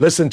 Listen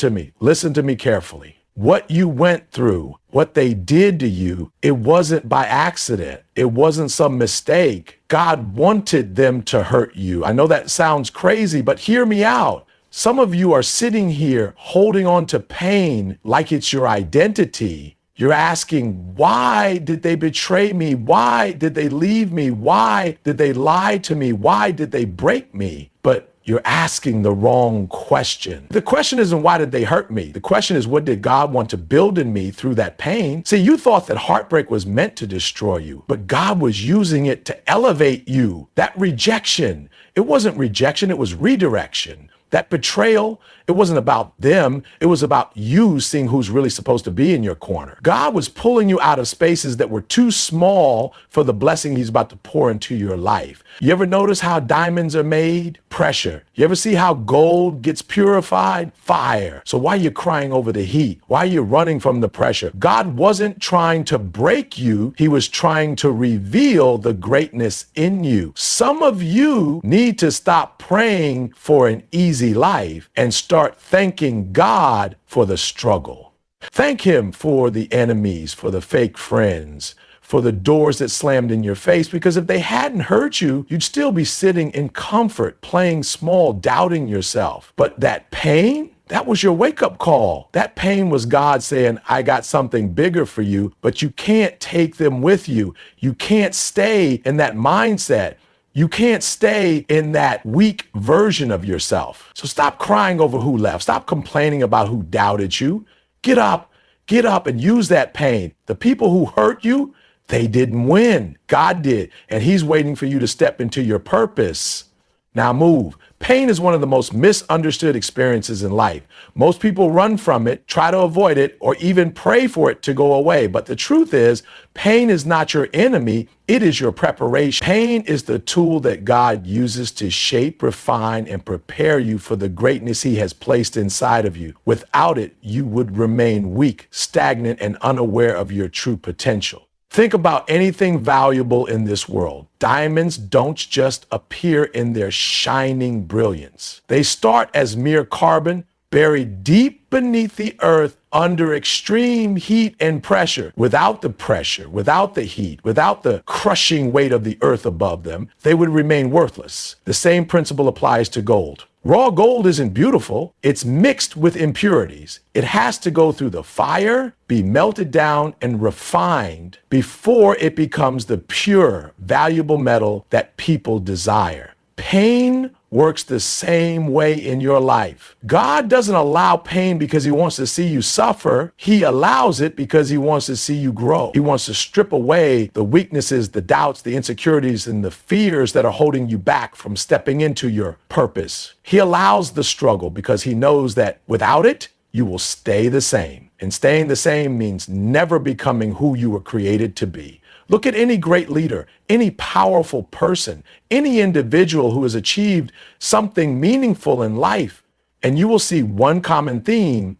to me carefully. What you went through, what they did to you, it wasn't by accident. It wasn't some mistake. God wanted them to hurt you. I know that sounds crazy, but hear me out. Some of you are sitting here holding on to pain like it's your identity. You're asking, why did they betray me? Why did they leave me? Why did they lie to me? Why did they break me? But you're asking the wrong question. The question isn't why did they hurt me? The question is, what did God want to build in me through that pain? See, you thought that heartbreak was meant to destroy you, but God was using it to elevate you. That rejection, it wasn't rejection, it was redirection. That betrayal, it wasn't about them. It was about you seeing who's really supposed to be in your corner. God was pulling you out of spaces that were too small for the blessing he's about to pour into your life. You ever notice how diamonds are made? Pressure. You ever see how gold gets purified? Fire. So why are you crying over the heat? Why are you running from the pressure? God wasn't trying to break you. He was trying to reveal the greatness in you. Some of you need to stop praying for an easy life and start thanking God for the struggle. Thank him for the enemies, for the fake friends, for the doors that slammed in your face, because if they hadn't hurt you, you'd still be sitting in comfort, playing small, doubting yourself. But that pain, that was your wake-up call. That pain was God saying, I got something bigger for you, but you can't take them with you. You can't stay in that mindset. You can't stay in that weak version of yourself. So stop crying over who left. Stop complaining about who doubted you. Get up and use that pain. The people who hurt you, they didn't win. God did. And he's waiting for you to step into your purpose. Now move. Pain is one of the most misunderstood experiences in life. Most people run from it, try to avoid it, or even pray for it to go away. But the truth is, pain is not your enemy. It is your preparation. Pain is the tool that God uses to shape, refine, and prepare you for the greatness he has placed inside of you. Without it, you would remain weak, stagnant, and unaware of your true potential. Think about anything valuable in this world. Diamonds don't just appear in their shining brilliance. They start as mere carbon, buried deep beneath the earth under extreme heat and pressure. Without the pressure, without the heat, without the crushing weight of the earth above them, they would remain worthless. The same principle applies to gold. Raw gold isn't beautiful. It's mixed with impurities. It has to go through the fire, be melted down and refined before it becomes the pure, valuable metal that people desire. Pain works the same way in your life. God doesn't allow pain because he wants to see you suffer. He allows it because he wants to see you grow. He wants to strip away the weaknesses, the doubts, the insecurities, and the fears that are holding you back from stepping into your purpose. He allows the struggle because he knows that without it, you will stay the same. And staying the same means never becoming who you were created to be. Look at any great leader, any powerful person, any individual who has achieved something meaningful in life, and you will see one common theme.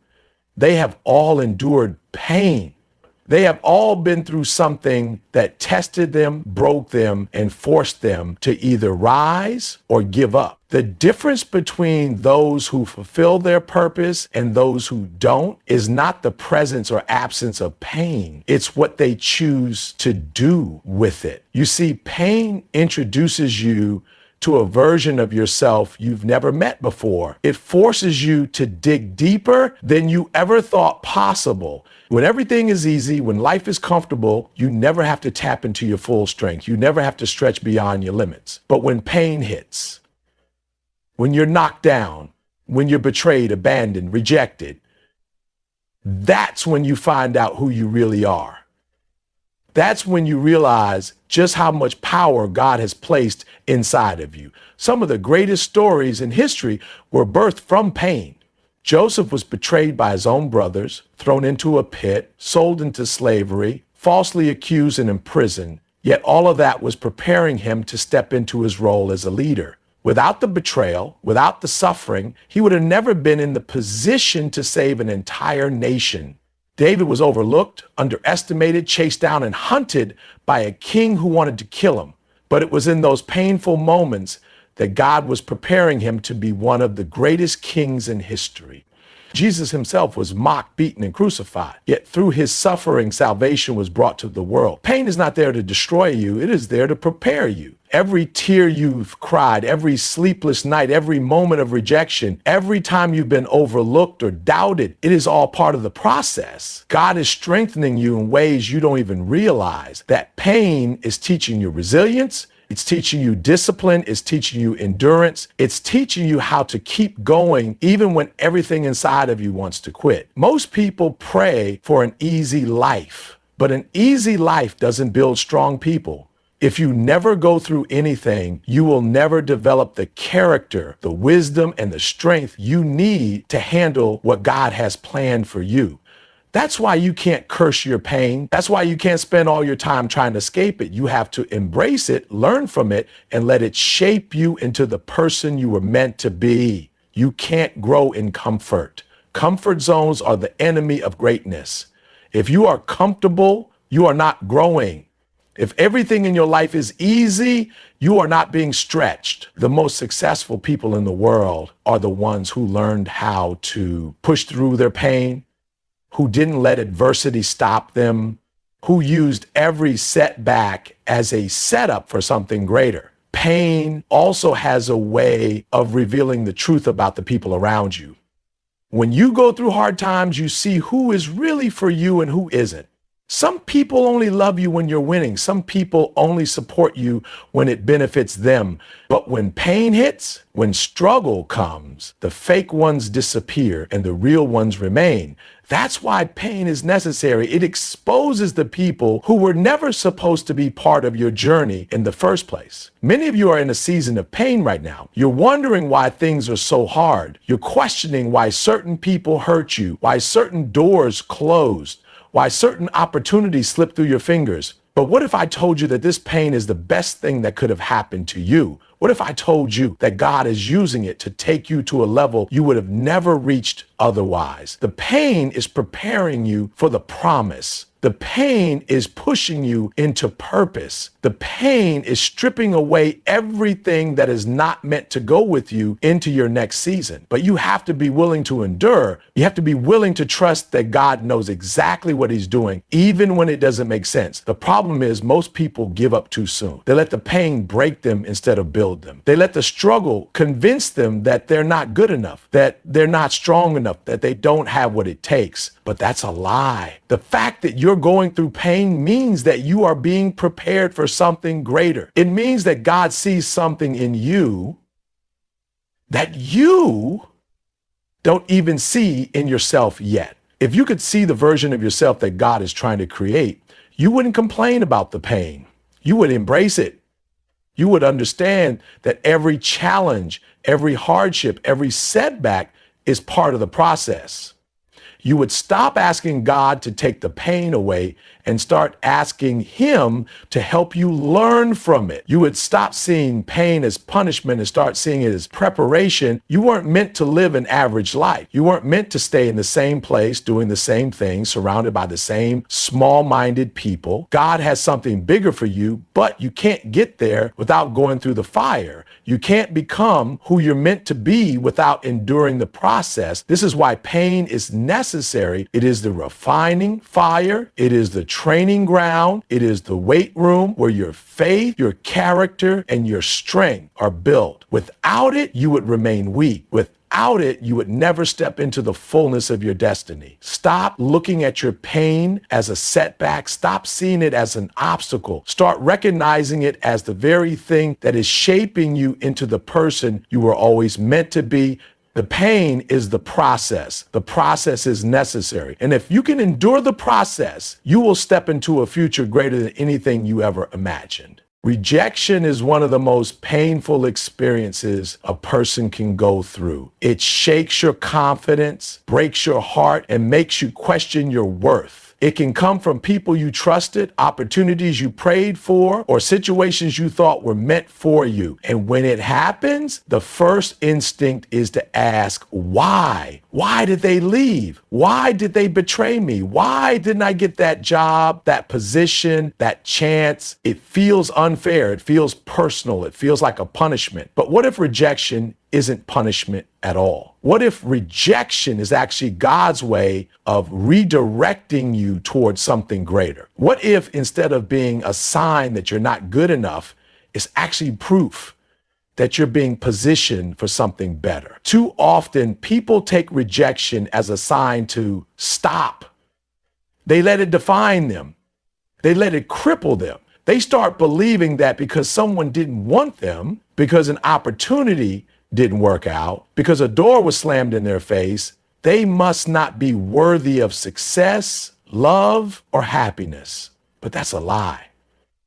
They have all endured pain. They have all been through something that tested them, broke them, and forced them to either rise or give up. The difference between those who fulfill their purpose and those who don't is not the presence or absence of pain. It's what they choose to do with it. You see, pain introduces you to a version of yourself you've never met before. It forces you to dig deeper than you ever thought possible. When everything is easy, when life is comfortable, you never have to tap into your full strength. You never have to stretch beyond your limits. But when pain hits, when you're knocked down, when you're betrayed, abandoned, rejected, that's when you find out who you really are. That's when you realize just how much power God has placed inside of you. Some of the greatest stories in history were birthed from pain. Joseph was betrayed by his own brothers, thrown into a pit, sold into slavery, falsely accused and imprisoned. Yet all of that was preparing him to step into his role as a leader. Without the betrayal, without the suffering, he would have never been in the position to save an entire nation. David was overlooked, underestimated, chased down, and hunted by a king who wanted to kill him. But it was in those painful moments that God was preparing him to be one of the greatest kings in history. Jesus himself was mocked, beaten, and crucified. Yet through his suffering, salvation was brought to the world. Pain is not there to destroy you. It is there to prepare you. Every tear you've cried, every sleepless night, every moment of rejection, every time you've been overlooked or doubted, it is all part of the process. God is strengthening you in ways you don't even realize. That pain is teaching you resilience. It's teaching you discipline. It's teaching you endurance. It's teaching you how to keep going even when everything inside of you wants to quit. Most people pray for an easy life, but an easy life doesn't build strong people. If you never go through anything, you will never develop the character, the wisdom, and the strength you need to handle what God has planned for you. That's why you can't curse your pain. That's why you can't spend all your time trying to escape it. You have to embrace it, learn from it, and let it shape you into the person you were meant to be. You can't grow in comfort. Comfort zones are the enemy of greatness. If you are comfortable, you are not growing. If everything in your life is easy, you are not being stretched. The most successful people in the world are the ones who learned how to push through their pain, who didn't let adversity stop them, who used every setback as a setup for something greater. Pain also has a way of revealing the truth about the people around you. When you go through hard times, you see who is really for you and who isn't. Some people only love you when you're winning. Some people only support you when it benefits them. But when pain hits, when struggle comes, the fake ones disappear and the real ones remain. That's why pain is necessary. It exposes the people who were never supposed to be part of your journey in the first place. Many of you are in a season of pain right now. You're wondering why things are so hard. You're questioning why certain people hurt you, why certain doors closed, why certain opportunities slip through your fingers. But what if I told you that this pain is the best thing that could have happened to you? What if I told you that God is using it to take you to a level you would have never reached otherwise? The pain is preparing you for the promise. The pain is pushing you into purpose. The pain is stripping away everything that is not meant to go with you into your next season. But you have to be willing to endure. You have to be willing to trust that God knows exactly what he's doing, even when it doesn't make sense. The problem is most people give up too soon. They let the pain break them instead of build them. They let the struggle convince them that they're not good enough, that they're not strong enough, that they don't have what it takes. But that's a lie. The fact that you're going through pain means that you are being prepared for something greater. It means that God sees something in you that you don't even see in yourself yet. If you could see the version of yourself that God is trying to create, you wouldn't complain about the pain. You would embrace it. You would understand that every challenge, every hardship, every setback is part of the process. You would stop asking God to take the pain away and start asking him to help you learn from it. You would stop seeing pain as punishment and start seeing it as preparation. You weren't meant to live an average life. You weren't meant to stay in the same place, doing the same thing, surrounded by the same small-minded people. God has something bigger for you, but you can't get there without going through the fire. You can't become who you're meant to be without enduring the process. This is why pain is necessary. It is the refining fire. It is the training ground. It is the weight room where your faith, your character, and your strength are built. Without it, you would remain weak. Without it, you would never step into the fullness of your destiny. Stop looking at your pain as a setback. Stop seeing it as an obstacle. Start recognizing it as the very thing that is shaping you into the person you were always meant to be. The pain is the process. The process is necessary. And if you can endure the process, you will step into a future greater than anything you ever imagined. Rejection is one of the most painful experiences a person can go through. It shakes your confidence, breaks your heart, and makes you question your worth. It can come from people you trusted, opportunities you prayed for, or situations you thought were meant for you. And when it happens, the first instinct is to ask, why? Why did they leave? Why did they betray me? Why didn't I get that job, that position, that chance? It feels unfair. It feels personal. It feels like a punishment. But what if rejection isn't punishment at all? What if rejection is actually God's way of redirecting you towards something greater? What if instead of being a sign that you're not good enough, it's actually proof that you're being positioned for something better? Too often, people take rejection as a sign to stop. They let it define them. They let it cripple them. They start believing that because someone didn't want them, because an opportunity didn't work out, because a door was slammed in their face, they must not be worthy of success, love, or happiness. But that's a lie.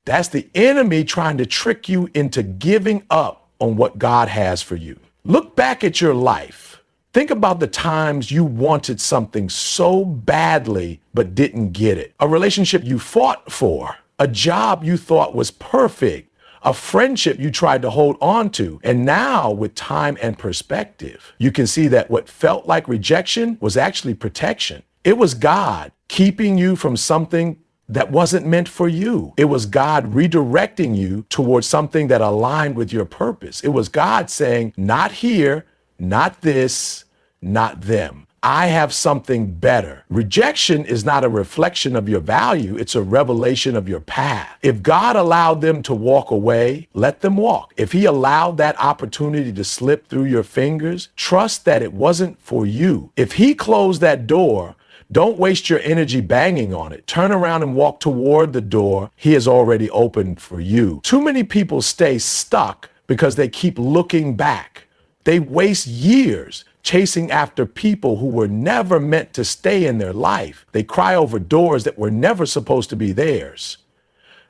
That's the enemy trying to trick you into giving up on what God has for you. Look back at your life. Think about the times you wanted something so badly but didn't get it. A relationship you fought for, a job you thought was perfect, a friendship you tried to hold on to. And now with time and perspective, you can see that what felt like rejection was actually protection. It was God keeping you from something that wasn't meant for you. It was God redirecting you towards something that aligned with your purpose. It was God saying, not here, not this, not them. I have something better. Rejection is not a reflection of your value. It's a revelation of your path. If God allowed them to walk away, let them walk. If he allowed that opportunity to slip through your fingers, trust that it wasn't for you. If he closed that door, don't waste your energy banging on it. Turn around and walk toward the door he has already opened for you. Too many people stay stuck because they keep looking back. They waste years chasing after people who were never meant to stay in their life. They cry over doors that were never supposed to be theirs.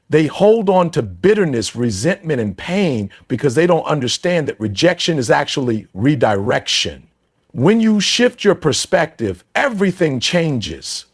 They hold on to bitterness, resentment, and pain because they don't understand that rejection is actually redirection. When you shift your perspective, everything changes.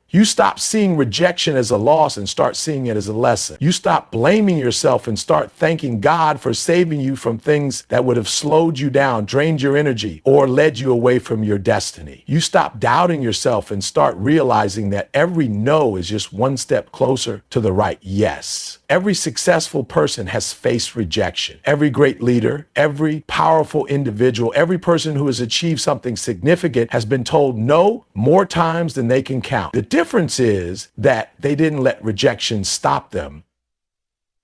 You stop seeing rejection as a loss and start seeing it as a lesson. You stop blaming yourself and start thanking God for saving you from things that would have slowed you down, drained your energy, or led you away from your destiny. You stop doubting yourself and start realizing that every no is just one step closer to the right yes. Every successful person has faced rejection. Every great leader, every powerful individual, every person who has achieved something significant has been told no more times than they can count. The difference is that they didn't let rejection stop them.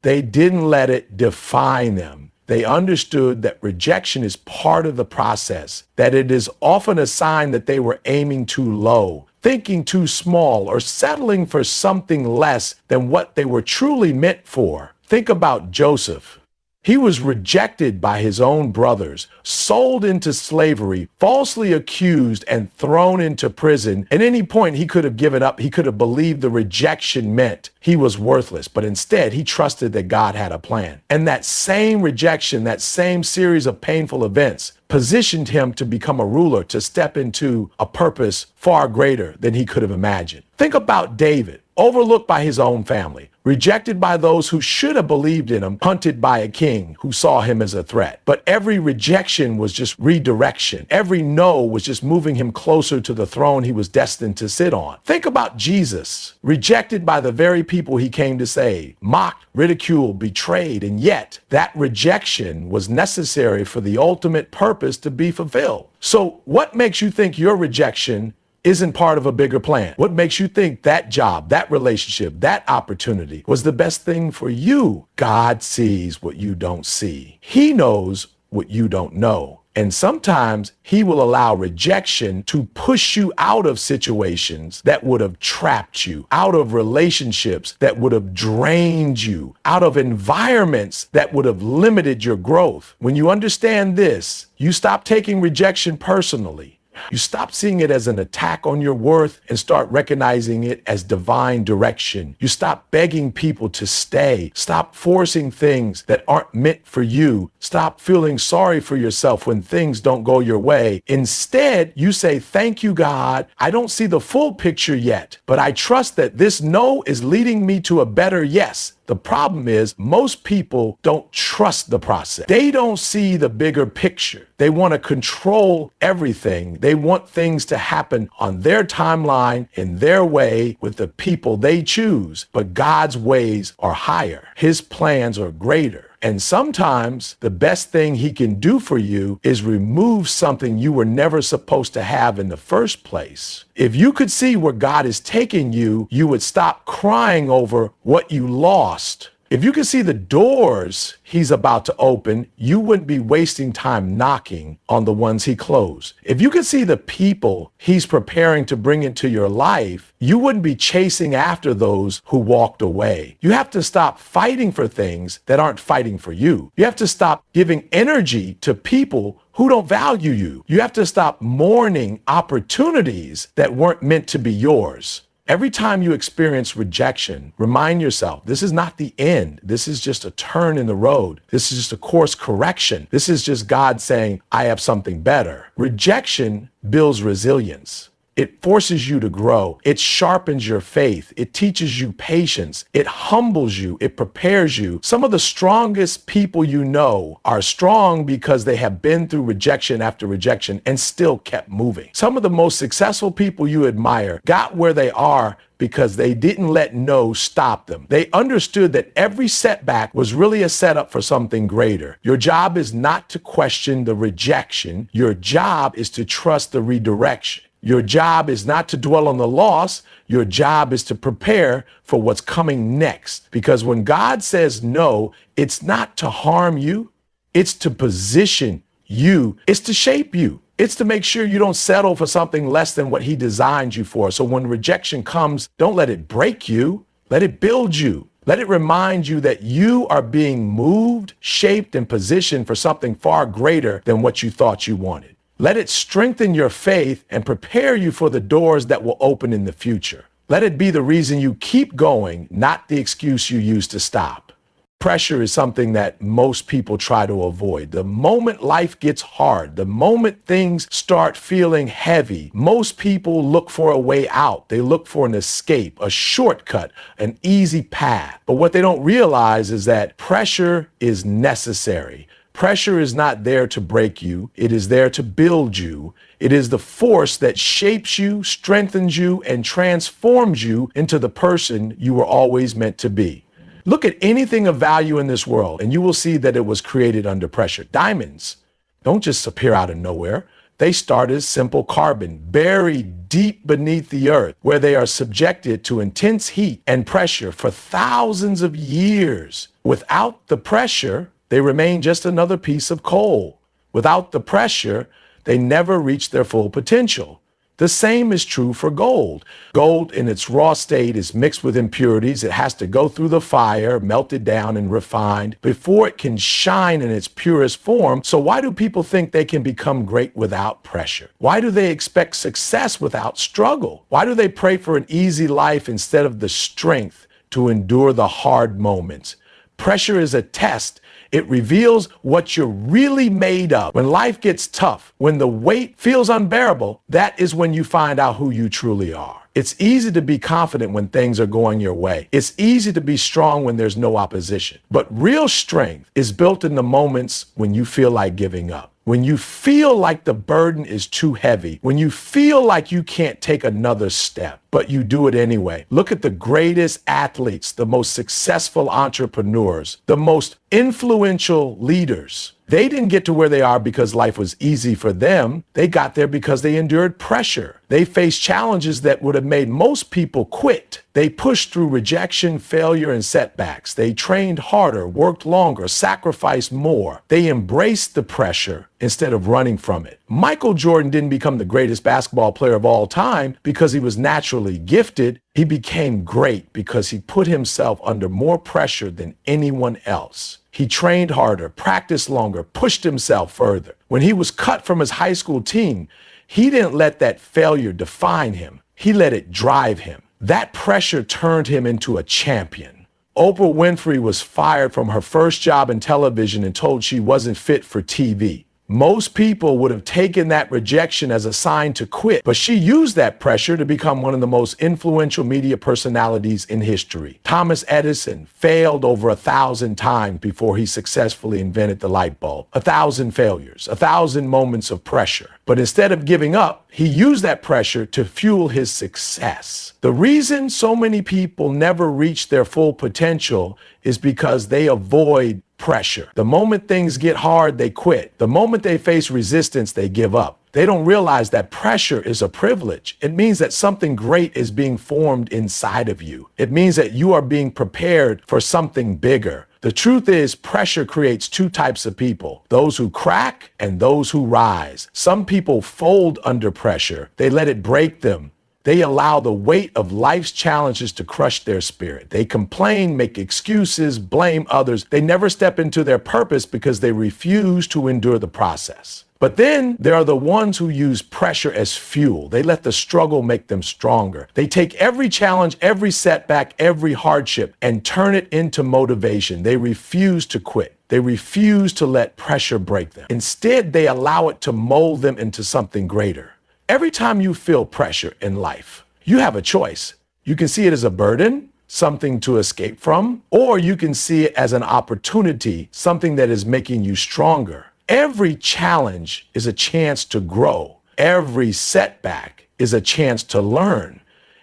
They didn't let it define them. They understood that rejection is part of the process, that it is often a sign that they were aiming too low, thinking too small, or settling for something less than what they were truly meant for. Think about Joseph. He was rejected by his own brothers, sold into slavery, falsely accused, and thrown into prison. At any point, he could have given up. He could have believed the rejection meant he was worthless, but instead he trusted that God had a plan. And that same rejection, that same series of painful events positioned him to become a ruler, to step into a purpose far greater than he could have imagined. Think about David, overlooked by his own family, rejected by those who should have believed in him, hunted by a king who saw him as a threat. But every rejection was just redirection. Every no was just moving him closer to the throne he was destined to sit on. Think about Jesus, rejected by the very people he came to save, mocked, ridiculed, betrayed, and yet that rejection was necessary for the ultimate purpose to be fulfilled. So what makes you think your rejection isn't part of a bigger plan? What makes you think that job, that relationship, that opportunity was the best thing for you? God sees what you don't see. He knows what you don't know. And sometimes he will allow rejection to push you out of situations that would have trapped you, out of relationships that would have drained you, out of environments that would have limited your growth. When you understand this, you stop taking rejection personally. You stop seeing it as an attack on your worth and start recognizing it as divine direction. You stop begging people to stay. Stop forcing things that aren't meant for you. Stop feeling sorry for yourself when things don't go your way. Instead, you say, thank you, God. I don't see the full picture yet, but I trust that this no is leading me to a better yes. The problem is most people don't trust the process. They don't see the bigger picture. They want to control everything. They want things to happen on their timeline, in their way, with the people they choose. But God's ways are higher. His plans are greater. And sometimes the best thing he can do for you is remove something you were never supposed to have in the first place. If you could see where God is taking you, you would stop crying over what you lost. If you could see the doors he's about to open, you wouldn't be wasting time knocking on the ones he closed. If you could see the people he's preparing to bring into your life, you wouldn't be chasing after those who walked away. You have to stop fighting for things that aren't fighting for you. You have to stop giving energy to people who don't value you. You have to stop mourning opportunities that weren't meant to be yours. Every time you experience rejection, remind yourself, this is not the end. This is just a turn in the road. This is just a course correction. This is just God saying, I have something better. Rejection builds resilience. It forces you to grow. It sharpens your faith. It teaches you patience. It humbles you. It prepares you. Some of the strongest people you know are strong because they have been through rejection after rejection and still kept moving. Some of the most successful people you admire got where they are because they didn't let no stop them. They understood that every setback was really a setup for something greater. Your job is not to question the rejection. Your job is to trust the redirection. Your job is not to dwell on the loss. Your job is to prepare for what's coming next. Because when God says no, it's not to harm you. It's to position you. It's to shape you. It's to make sure you don't settle for something less than what he designed you for. So when rejection comes, don't let it break you. Let it build you. Let it remind you that you are being moved, shaped, and positioned for something far greater than what you thought you wanted. Let it strengthen your faith and prepare you for the doors that will open in the future. Let it be the reason you keep going, not the excuse you use to stop. Pressure is something that most people try to avoid. The moment life gets hard, the moment things start feeling heavy, most people look for a way out. They look for an escape, a shortcut, an easy path. But what they don't realize is that pressure is necessary. Pressure is not there to break you. It is there to build you. It is the force that shapes you, strengthens you, and transforms you into the person you were always meant to be. Look at anything of value in this world, and you will see that it was created under pressure. Diamonds don't just appear out of nowhere. They start as simple carbon, buried deep beneath the earth, where they are subjected to intense heat and pressure for thousands of years. Without the pressure, they remain just another piece of coal. Without the pressure, they never reach their full potential. The same is true for gold. Gold in its raw state is mixed with impurities. It has to go through the fire, melted down and refined before it can shine in its purest form. So why do people think they can become great without pressure? Why do they expect success without struggle? Why do they pray for an easy life instead of the strength to endure the hard moments? Pressure is a test. It reveals what you're really made of. When life gets tough, when the weight feels unbearable, that is when you find out who you truly are. It's easy to be confident when things are going your way. It's easy to be strong when there's no opposition. But real strength is built in the moments when you feel like giving up. When you feel like the burden is too heavy, when you feel like you can't take another step, but you do it anyway. Look at the greatest athletes, the most successful entrepreneurs, the most influential leaders. They didn't get to where they are because life was easy for them. They got there because they endured pressure. They faced challenges that would have made most people quit. They pushed through rejection, failure, and setbacks. They trained harder, worked longer, sacrificed more. They embraced the pressure instead of running from it. Michael Jordan didn't become the greatest basketball player of all time because he was naturally gifted. He became great because he put himself under more pressure than anyone else. He trained harder, practiced longer, pushed himself further. When he was cut from his high school team, he didn't let that failure define him. He let it drive him. That pressure turned him into a champion. Oprah Winfrey was fired from her first job in television and told she wasn't fit for TV. Most people would have taken that rejection as a sign to quit, but she used that pressure to become one of the most influential media personalities in history. Thomas Edison failed over 1,000 times before he successfully invented the light bulb. 1,000 failures, 1,000 moments of pressure. But instead of giving up, He used that pressure to fuel his success. The reason so many people never reach their full potential is because they avoid pressure. The moment things get hard, they quit. The moment they face resistance, they give up. They don't realize that pressure is a privilege. It means that something great is being formed inside of you. It means that you are being prepared for something bigger. The truth is, pressure creates two types of people, those who crack and those who rise. Some people fold under pressure. They let it break them. They allow the weight of life's challenges to crush their spirit. They complain, make excuses, blame others. They never step into their purpose because they refuse to endure the process. But then there are the ones who use pressure as fuel. They let the struggle make them stronger. They take every challenge, every setback, every hardship, and turn it into motivation. They refuse to quit. They refuse to let pressure break them. Instead, they allow it to mold them into something greater. Every time you feel pressure in life, you have a choice. You can see it as a burden, something to escape from, or you can see it as an opportunity, something that is making you stronger. Every challenge is a chance to grow. Every setback is a chance to learn.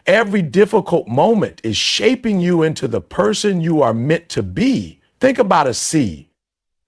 Every difficult moment is shaping you into the person you are meant to be. Think about a seed.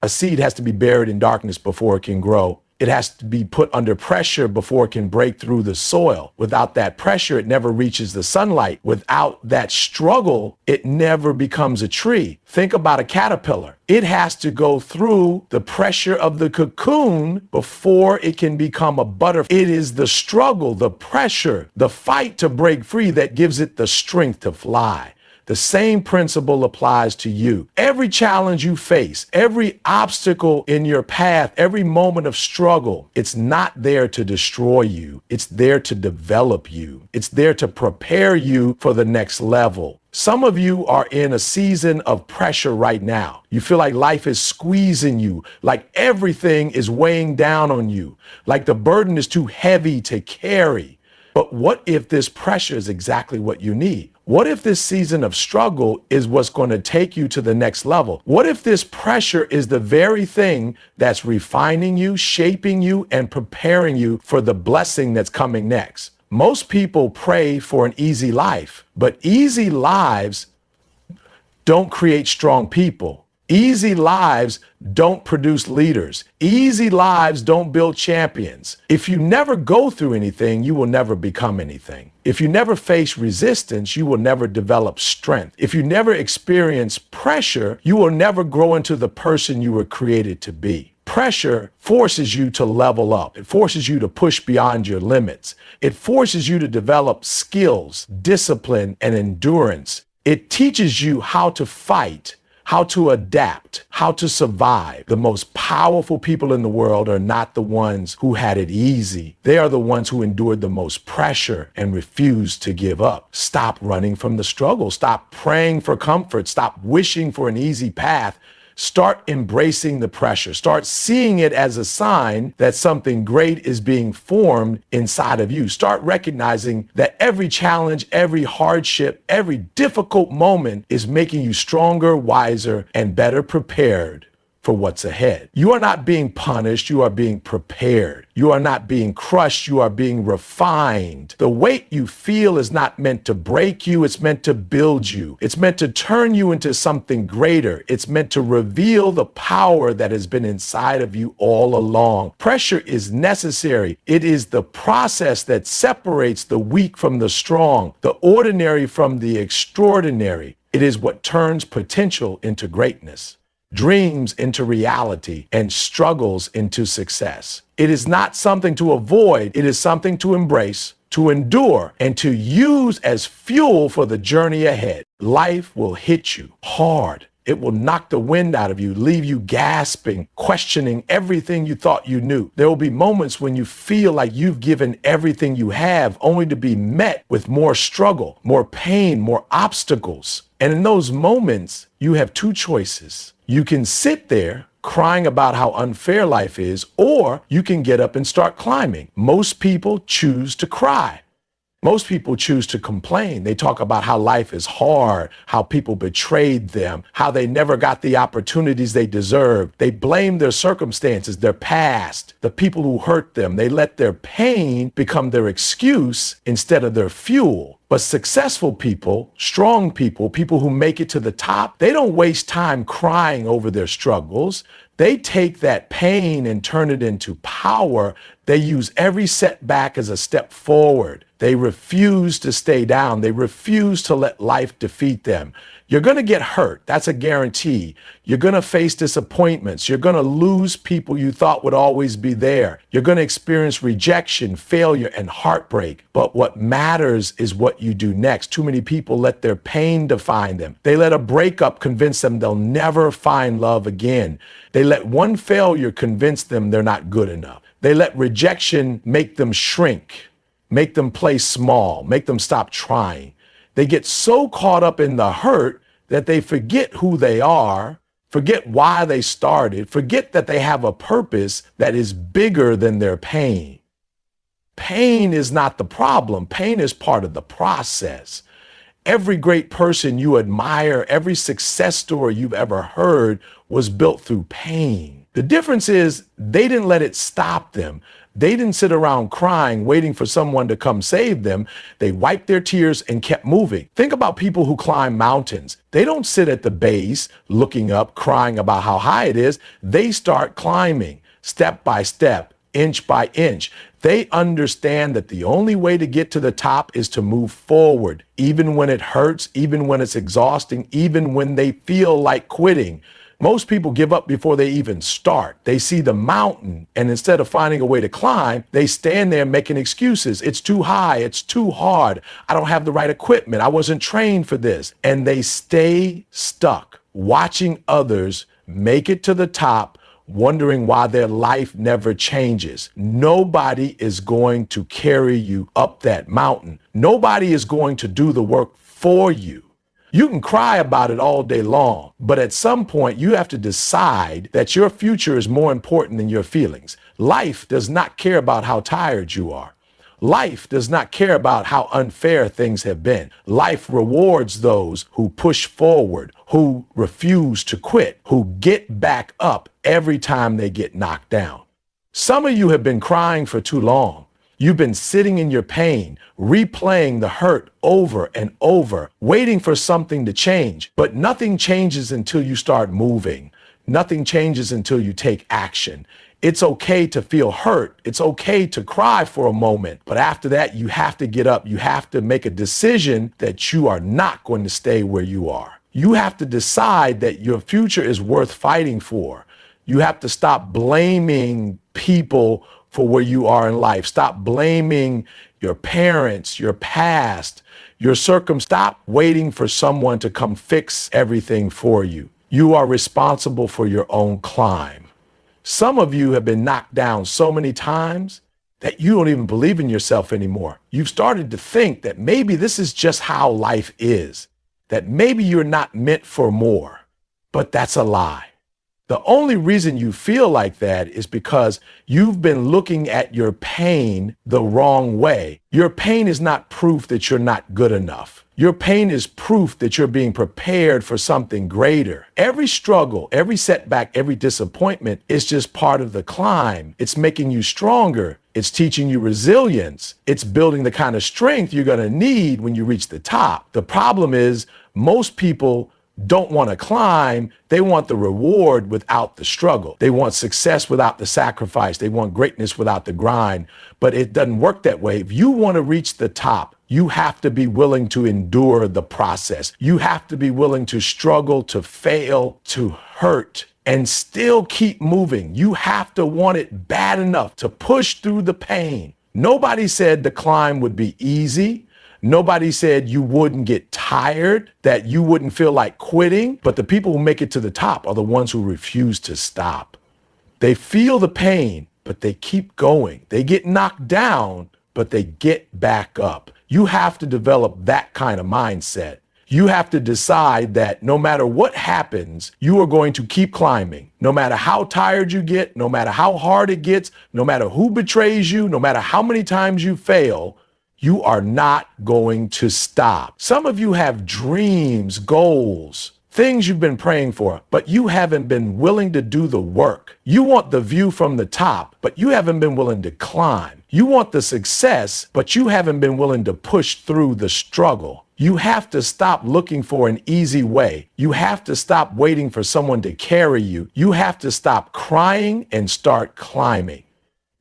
A seed has to be buried in darkness before it can grow. It has to be put under pressure before it can break through the soil. Without that pressure, it never reaches the sunlight. Without that struggle, it never becomes a tree. Think about a caterpillar. It has to go through the pressure of the cocoon before it can become a butterfly. It is the struggle, the pressure, the fight to break free that gives it the strength to fly. The same principle applies to you. Every challenge you face, every obstacle in your path, every moment of struggle, it's not there to destroy you. It's there to develop you. It's there to prepare you for the next level. Some of you are in a season of pressure right now. You feel like life is squeezing you, like everything is weighing down on you, like the burden is too heavy to carry. But what if this pressure is exactly what you need? What if this season of struggle is what's going to take you to the next level? What if this pressure is the very thing that's refining you, shaping you, and preparing you for the blessing that's coming next? Most people pray for an easy life, but easy lives don't create strong people. Easy lives don't produce leaders. Easy lives don't build champions. If you never go through anything, you will never become anything. If you never face resistance, you will never develop strength. If you never experience pressure, you will never grow into the person you were created to be. Pressure forces you to level up. It forces you to push beyond your limits. It forces you to develop skills, discipline, and endurance. It teaches you how to fight, how to adapt, how to survive. The most powerful people in the world are not the ones who had it easy. They are the ones who endured the most pressure and refused to give up. Stop running from the struggle. Stop praying for comfort. Stop wishing for an easy path. Start embracing the pressure. Start seeing it as a sign that something great is being formed inside of you. Start recognizing that every challenge, every hardship, every difficult moment is making you stronger, wiser, and better prepared for what's ahead. You are not being punished, you are being prepared. You are not being crushed, you are being refined. The weight you feel is not meant to break you, it's meant to build you. It's meant to turn you into something greater. It's meant to reveal the power that has been inside of you all along. Pressure is necessary. It is the process that separates the weak from the strong, the ordinary from the extraordinary. It is what turns potential into greatness, dreams into reality, and struggles into success. It is not something to avoid. It is something to embrace, to endure, and to use as fuel for the journey ahead. Life will hit you hard. It will knock the wind out of you, leave you gasping, questioning everything you thought you knew. There will be moments when you feel like you've given everything you have, only to be met with more struggle, more pain, more obstacles. And in those moments, you have two choices. You can sit there crying about how unfair life is, or you can get up and start climbing. Most people choose to cry. Most people choose to complain. They talk about how life is hard, how people betrayed them, how they never got the opportunities they deserved. They blame their circumstances, their past, the people who hurt them. They let their pain become their excuse instead of their fuel. But successful people, strong people, people who make it to the top, they don't waste time crying over their struggles. They take that pain and turn it into power. They use every setback as a step forward. They refuse to stay down. They refuse to let life defeat them. You're going to get hurt. That's a guarantee. You're going to face disappointments. You're going to lose people you thought would always be there. You're going to experience rejection, failure, and heartbreak. But what matters is what you do next. Too many people let their pain define them. They let a breakup convince them they'll never find love again. They let one failure convince them they're not good enough. They let rejection make them shrink, make them play small, make them stop trying. They get so caught up in the hurt that they forget who they are, forget why they started, forget that they have a purpose that is bigger than their pain. Pain is not the problem. Pain is part of the process. Every great person you admire, every success story you've ever heard was built through pain. The difference is they didn't let it stop them. They didn't sit around crying, waiting for someone to come save them. They wiped their tears and kept moving. Think about people who climb mountains. They don't sit at the base looking up, crying about how high it is. They start climbing step by step, inch by inch. They understand that the only way to get to the top is to move forward, even when it hurts, even when it's exhausting, even when they feel like quitting. Most people give up before they even start. They see the mountain, and instead of finding a way to climb, they stand there making excuses. It's too high. It's too hard. I don't have the right equipment. I wasn't trained for this. And they stay stuck, watching others make it to the top, wondering why their life never changes. Nobody is going to carry you up that mountain. Nobody is going to do the work for you. You can cry about it all day long, but at some point you have to decide that your future is more important than your feelings. Life does not care about how tired you are. Life does not care about how unfair things have been. Life rewards those who push forward, who refuse to quit, who get back up every time they get knocked down. Some of you have been crying for too long. You've been sitting in your pain, replaying the hurt over and over, waiting for something to change. But nothing changes until you start moving. Nothing changes until you take action. It's okay to feel hurt. It's okay to cry for a moment. But after that, you have to get up. You have to make a decision that you are not going to stay where you are. You have to decide that your future is worth fighting for. You have to stop blaming people for where you are in life. Stop blaming your parents, your past, your circumstance. Stop waiting for someone to come fix everything for you. You are responsible for your own climb. Some of you have been knocked down so many times that you don't even believe in yourself anymore. You've started to think that maybe this is just how life is, that maybe you're not meant for more, but that's a lie. The only reason you feel like that is because you've been looking at your pain the wrong way. Your pain is not proof that you're not good enough. Your pain is proof that you're being prepared for something greater. Every struggle, every setback, every disappointment is just part of the climb. It's making you stronger. It's teaching you resilience. It's building the kind of strength you're going to need when you reach the top. The problem is most people don't want to climb. They want the reward without the struggle. They want success without the sacrifice. They want greatness without the grind. But it doesn't work that way. If you want to reach the top, you have to be willing to endure the process. You have to be willing to struggle, to fail, to hurt, and still keep moving. You have to want it bad enough to push through the pain. Nobody said the climb would be easy. Nobody said you wouldn't get tired, that you wouldn't feel like quitting. But the people who make it to the top are the ones who refuse to stop. They feel the pain, but they keep going. They get knocked down, but they get back up. You have to develop that kind of mindset. You have to decide that no matter what happens, you are going to keep climbing. No matter how tired you get, no matter how hard it gets, no matter who betrays you, no matter how many times you fail, You are not going to stop. Some of you have dreams, goals, things you've been praying for, but you haven't been willing to do the work. You want the view from the top, but you haven't been willing to climb. You want the success, but you haven't been willing to push through the struggle. You have to stop looking for an easy way. You have to stop waiting for someone to carry you. You have to stop crying and start climbing.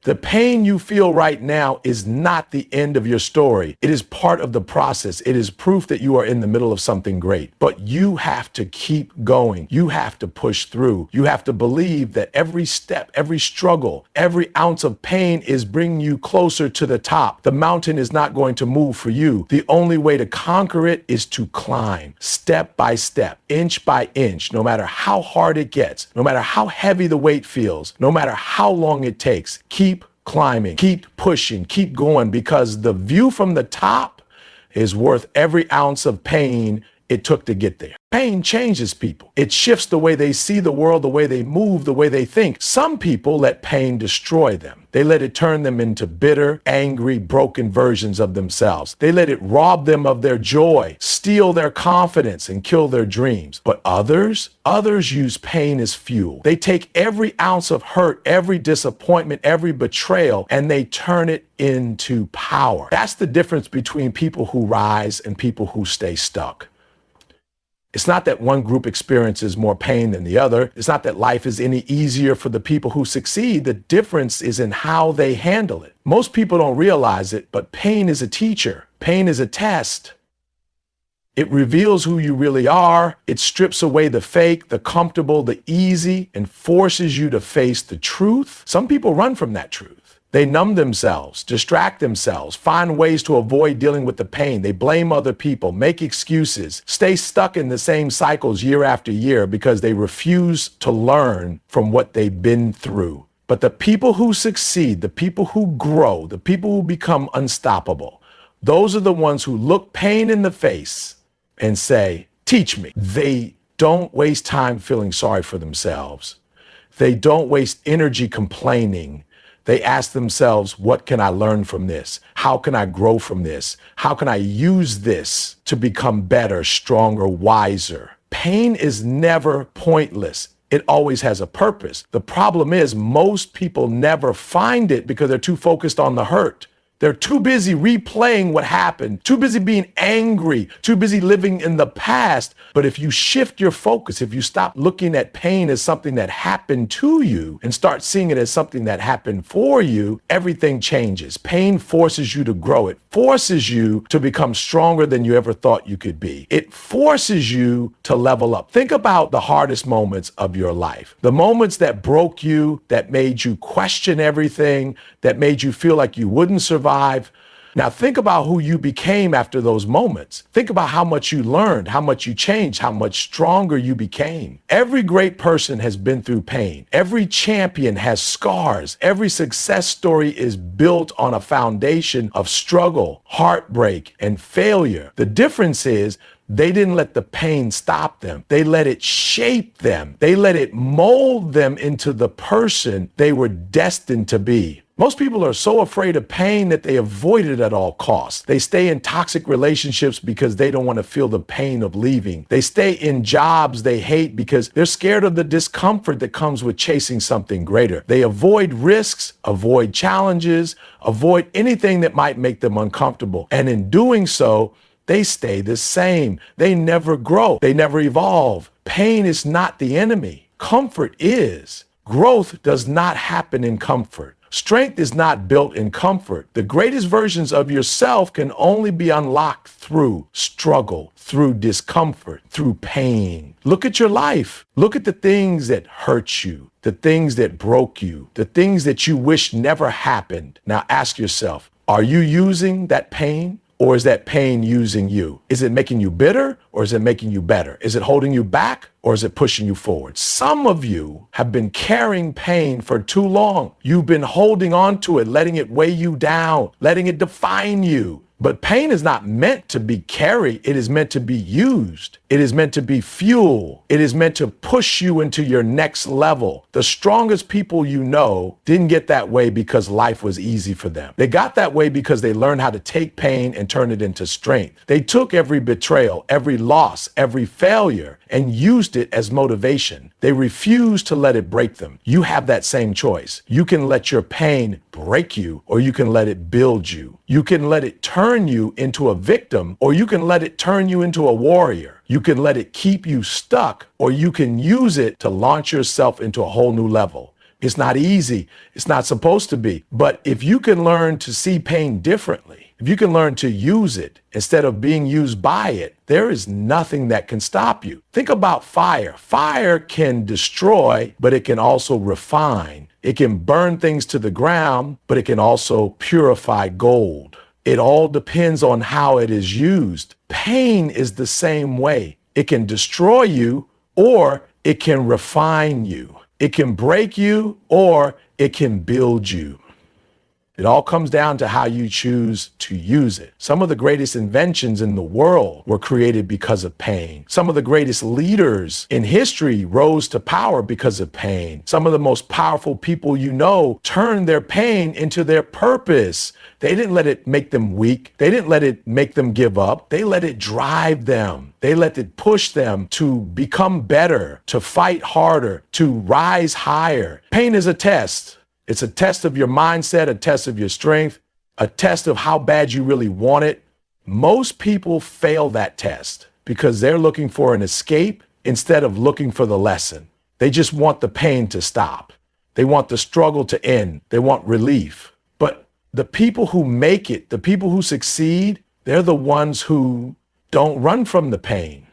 The pain you feel right now is not the end of your story. It is part of the process. It is proof that you are in the middle of something great. But you have to keep going. You have to push through. You have to believe that every step, every struggle, every ounce of pain is bringing you closer to the top. The mountain is not going to move for you. The only way to conquer it is to climb step by step, inch by inch, no matter how hard it gets, no matter how heavy the weight feels, no matter how long it takes. Keep climbing, keep pushing, keep going, because the view from the top is worth every ounce of pain it took to get there. Pain changes people. It shifts the way they see the world, the way they move, the way they think. Some people let pain destroy them. They let it turn them into bitter, angry, broken versions of themselves. They let it rob them of their joy, steal their confidence, and kill their dreams. But others use pain as fuel. They take every ounce of hurt, every disappointment, every betrayal, and they turn it into power. That's the difference between people who rise and people who stay stuck. It's not that one group experiences more pain than the other. It's not that life is any easier for the people who succeed. The difference is in how they handle it. Most people don't realize it, but pain is a teacher. Pain is a test. It reveals who you really are. It strips away the fake, the comfortable, the easy, and forces you to face the truth. Some people run from that truth. They numb themselves, distract themselves, find ways to avoid dealing with the pain. They blame other people, make excuses, stay stuck in the same cycles year after year because they refuse to learn from what they've been through. But the people who succeed, the people who grow, the people who become unstoppable, those are the ones who look pain in the face and say, teach me. They don't waste time feeling sorry for themselves. They don't waste energy complaining. They ask themselves, what can I learn from this? How can I grow from this? How can I use this to become better, stronger, wiser? Pain is never pointless. It always has a purpose. The problem is most people never find it because they're too focused on the hurt. They're too busy replaying what happened, too busy being angry, too busy living in the past. But if you shift your focus, if you stop looking at pain as something that happened to you and start seeing it as something that happened for you, everything changes. Pain forces you to grow. It forces you to become stronger than you ever thought you could be. It forces you to level up. Think about the hardest moments of your life, the moments that broke you, that made you question everything, that made you feel like you wouldn't survive. Now think about who you became after those moments. Think about how much you learned, how much you changed, how much stronger you became. Every great person has been through pain. Every champion has scars. Every success story is built on a foundation of struggle, heartbreak, and failure. The difference is they didn't let the pain stop them. They let it shape them. They let it mold them into the person they were destined to be. Most people are so afraid of pain that they avoid it at all costs. They stay in toxic relationships because they don't want to feel the pain of leaving. They stay in jobs they hate because they're scared of the discomfort that comes with chasing something greater. They avoid risks, avoid challenges, avoid anything that might make them uncomfortable. And in doing so, they stay the same. They never grow. They never evolve. Pain is not the enemy. Comfort is. Growth does not happen in comfort. Strength is not built in comfort. The greatest versions of yourself can only be unlocked through struggle, through discomfort, through pain. Look at your life. Look at the things that hurt you, the things that broke you, the things that you wish never happened. Now ask yourself, are you using that pain? Or is that pain using you? Is it making you bitter or is it making you better? Is it holding you back or is it pushing you forward? Some of you have been carrying pain for too long. You've been holding on to it, letting it weigh you down, letting it define you. But pain is not meant to be carried. It is meant to be used. It is meant to be fuel. It is meant to push you into your next level. The strongest people you know didn't get that way because life was easy for them. They got that way because they learned how to take pain and turn it into strength. They took every betrayal, every loss, every failure, and used it as motivation. They refused to let it break them. You have that same choice. You can let your pain break you, or you can let it build you. You can let it turn you into a victim, or you can let it turn you into a warrior. You can let it keep you stuck, or you can use it to launch yourself into a whole new level. It's not easy. It's not supposed to be. But if you can learn to see pain differently, if you can learn to use it instead of being used by it, there is nothing that can stop you. Think about fire. Fire can destroy, but it can also refine. It can burn things to the ground, but it can also purify gold. It all depends on how it is used. Pain is the same way. It can destroy you, or it can refine you. It can break you, or it can build you. It all comes down to how you choose to use it. Some of the greatest inventions in the world were created because of pain. Some of the greatest leaders in history rose to power because of pain. Some of the most powerful people you know turned their pain into their purpose. They didn't let it make them weak. They didn't let it make them give up. They let it drive them. They let it push them to become better, to fight harder, to rise higher. Pain is a test. It's a test of your mindset, a test of your strength, a test of how bad you really want it. Most people fail that test because they're looking for an escape instead of looking for the lesson. They just want the pain to stop. They want the struggle to end. They want relief. But the people who make it, the people who succeed, they're the ones who don't run from the pain.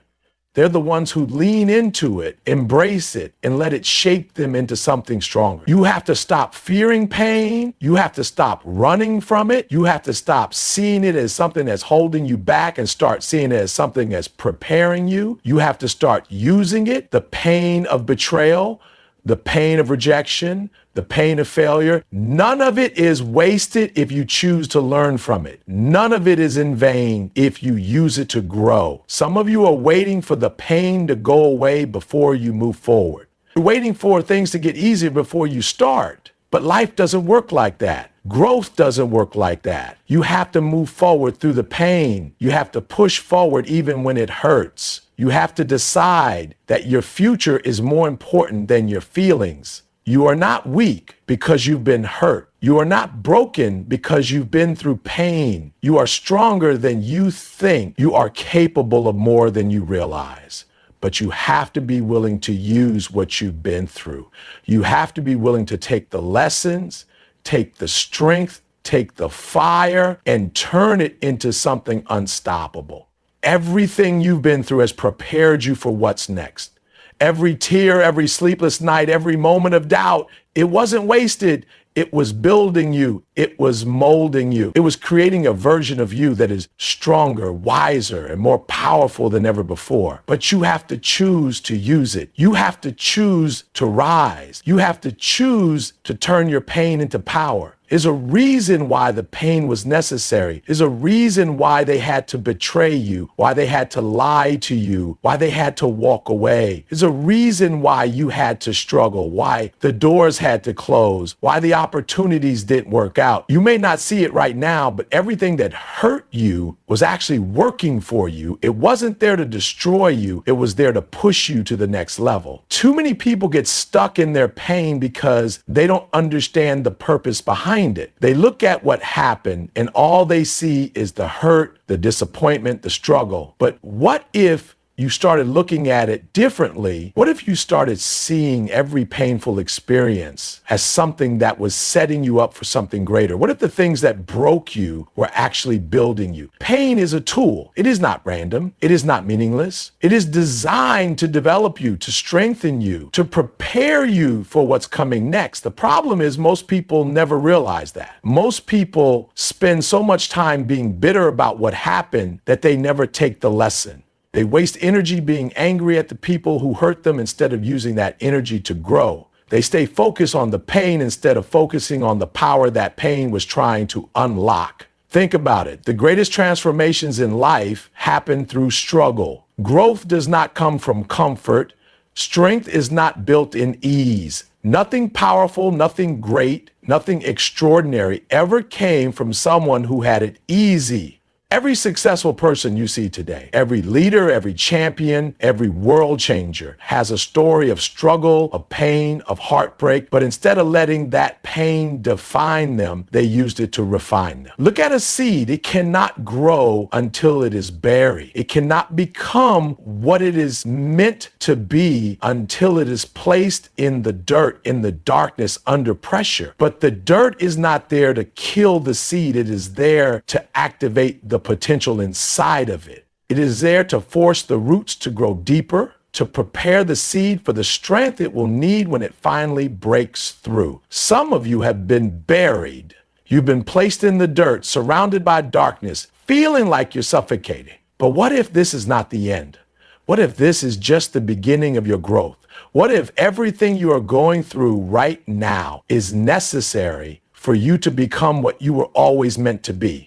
They're the ones who lean into it, embrace it, and let it shape them into something stronger. You have to stop fearing pain. You have to stop running from it. You have to stop seeing it as something that's holding you back and start seeing it as something that's preparing you. You have to start using it, the pain of betrayal, the pain of rejection, the pain of failure. None of it is wasted if you choose to learn from it. None of it is in vain if you use it to grow. Some of you are waiting for the pain to go away before you move forward. You're waiting for things to get easier before you start. But life doesn't work like that. Growth doesn't work like that. You have to move forward through the pain. You have to push forward even when it hurts. You have to decide that your future is more important than your feelings. You are not weak because you've been hurt. You are not broken because you've been through pain. You are stronger than you think. You are capable of more than you realize. But you have to be willing to use what you've been through. You have to be willing to take the lessons, take the strength, take the fire, and turn it into something unstoppable. Everything you've been through has prepared you for what's next. Every tear, every sleepless night, every moment of doubt, it wasn't wasted. It was building you. It was molding you. It was creating a version of you that is stronger, wiser, and more powerful than ever before. But you have to choose to use it. You have to choose to rise. You have to choose to turn your pain into power. There's a reason why the pain was necessary. There's a reason why they had to betray you, why they had to lie to you, why they had to walk away. There's a reason why you had to struggle, why the doors had to close, why the opportunities didn't work out. You may not see it right now, but everything that hurt you was actually working for you. It wasn't there to destroy you. It was there to push you to the next level. Too many people get stuck in their pain because they don't understand the purpose behind it. They look at what happened and all they see is the hurt, the disappointment, the struggle. But what if you started looking at it differently? What if you started seeing every painful experience as something that was setting you up for something greater? What if the things that broke you were actually building you? Pain is a tool. It is not random. It is not meaningless. It is designed to develop you, to strengthen you, to prepare you for what's coming next. The problem is most people never realize that. Most people spend so much time being bitter about what happened that they never take the lesson. They waste energy being angry at the people who hurt them instead of using that energy to grow. They stay focused on the pain instead of focusing on the power that pain was trying to unlock. Think about it. The greatest transformations in life happen through struggle. Growth does not come from comfort. Strength is not built in ease. Nothing powerful, nothing great, nothing extraordinary ever came from someone who had it easy. Every successful person you see today, every leader, every champion, every world changer has a story of struggle, of pain, of heartbreak, but instead of letting that pain define them, they used it to refine them. Look at a seed. It cannot grow until it is buried. It cannot become what it is meant to be until it is placed in the dirt, in the darkness, under pressure. But the dirt is not there to kill the seed. It is there to activate the potential inside of it. It is there to force the roots to grow deeper, to prepare the seed for the strength it will need when it finally breaks through. Some of you have been buried. You've been placed in the dirt, surrounded by darkness, feeling like you're suffocating. But what if this is not the end? What if this is just the beginning of your growth? What if everything you are going through right now is necessary for you to become what you were always meant to be?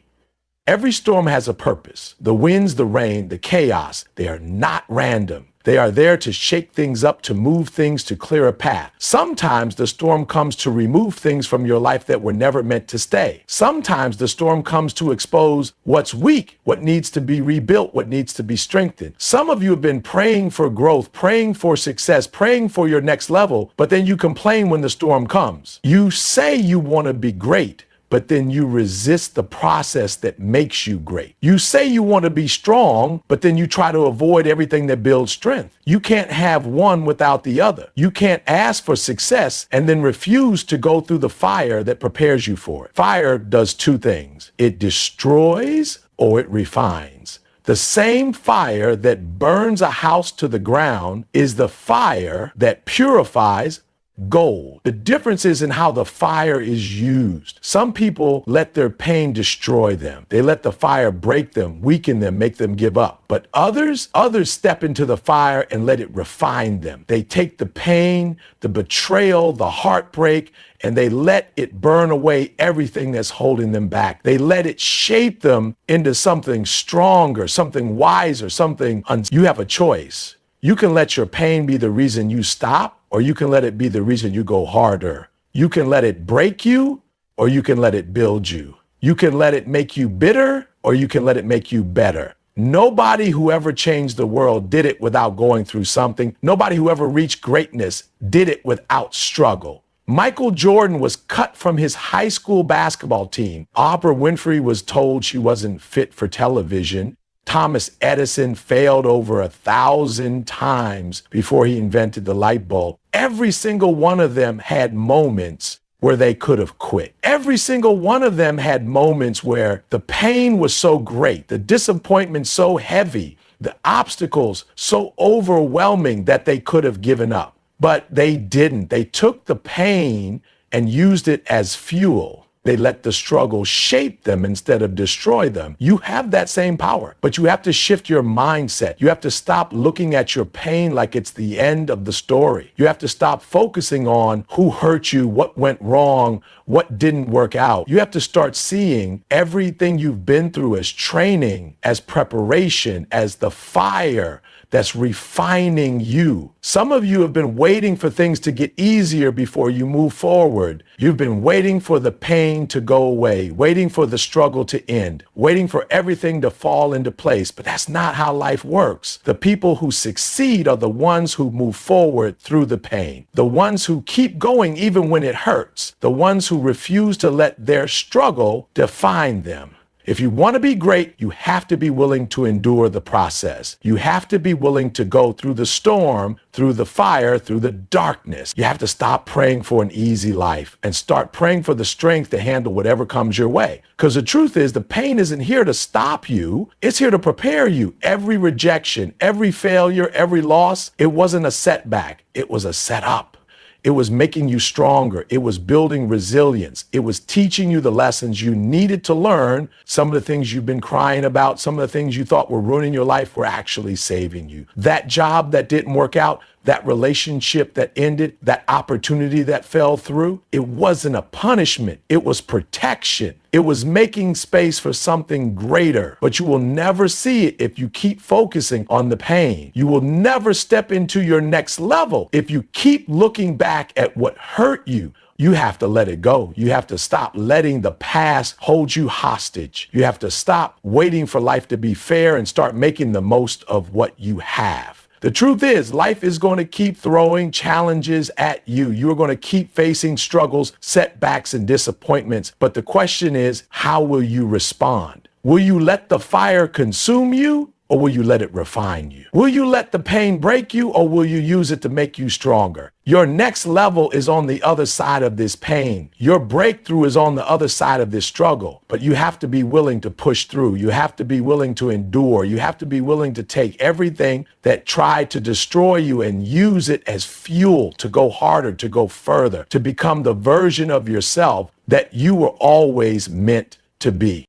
Every storm has a purpose. The winds, the rain, the chaos, they are not random. They are there to shake things up, to move things, to clear a path. Sometimes the storm comes to remove things from your life that were never meant to stay. Sometimes the storm comes to expose what's weak, what needs to be rebuilt, what needs to be strengthened. Some of you have been praying for growth, praying for success, praying for your next level, but then you complain when the storm comes. You say you want to be great, but then you resist the process that makes you great. You say you want to be strong, but then you try to avoid everything that builds strength. You can't have one without the other. You can't ask for success and then refuse to go through the fire that prepares you for it. Fire does two things. It destroys or it refines. The same fire that burns a house to the ground is the fire that purifies gold. The difference is in how the fire is used. Some people let their pain destroy them. They let the fire break them, weaken them, make them give up. But others step into the fire and let it refine them. They take the pain, the betrayal, the heartbreak, and they let it burn away everything that's holding them back. They let it shape them into something stronger, something wiser, you have a choice. You can let your pain be the reason you stop, or you can let it be the reason you go harder. You can let it break you, or you can let it build you. You can let it make you bitter, or you can let it make you better. Nobody who ever changed the world did it without going through something. Nobody who ever reached greatness did it without struggle. Michael Jordan was cut from his high school basketball team. Oprah Winfrey was told she wasn't fit for television. Thomas Edison failed over 1,000 times before he invented the light bulb. Every single one of them had moments where they could have quit. Every single one of them had moments where the pain was so great, the disappointment so heavy, the obstacles so overwhelming that they could have given up. But they didn't. They took the pain and used it as fuel. They let the struggle shape them instead of destroy them. You have that same power, but you have to shift your mindset. You have to stop looking at your pain like it's the end of the story. You have to stop focusing on who hurt you, what went wrong, what didn't work out. You have to start seeing everything you've been through as training, as preparation, as the fire that's refining you. Some of you have been waiting for things to get easier before you move forward. You've been waiting for the pain to go away, waiting for the struggle to end, waiting for everything to fall into place. But that's not how life works. The people who succeed are the ones who move forward through the pain, the ones who keep going even when it hurts, the ones who refuse to let their struggle define them. If you want to be great, you have to be willing to endure the process. You have to be willing to go through the storm, through the fire, through the darkness. You have to stop praying for an easy life and start praying for the strength to handle whatever comes your way. Because the truth is, the pain isn't here to stop you. It's here to prepare you. Every rejection, every failure, every loss, it wasn't a setback. It was a setup. It was making you stronger. It was building resilience. It was teaching you the lessons you needed to learn. Some of the things you've been crying about, some of the things you thought were ruining your life were actually saving you. That job that didn't work out, that relationship that ended, that opportunity that fell through, it wasn't a punishment. It was protection. It was making space for something greater. But you will never see it if you keep focusing on the pain. You will never step into your next level if you keep looking back at what hurt you. You have to let it go. You have to stop letting the past hold you hostage. You have to stop waiting for life to be fair and start making the most of what you have. The truth is, life is going to keep throwing challenges at you. You're going to keep facing struggles, setbacks, and disappointments. But the question is, how will you respond? Will you let the fire consume you? Or will you let it refine you? Will you let the pain break you, or will you use it to make you stronger? Your next level is on the other side of this pain. Your breakthrough is on the other side of this struggle. But you have to be willing to push through. You have to be willing to endure. You have to be willing to take everything that tried to destroy you and use it as fuel to go harder, to go further, to become the version of yourself that you were always meant to be.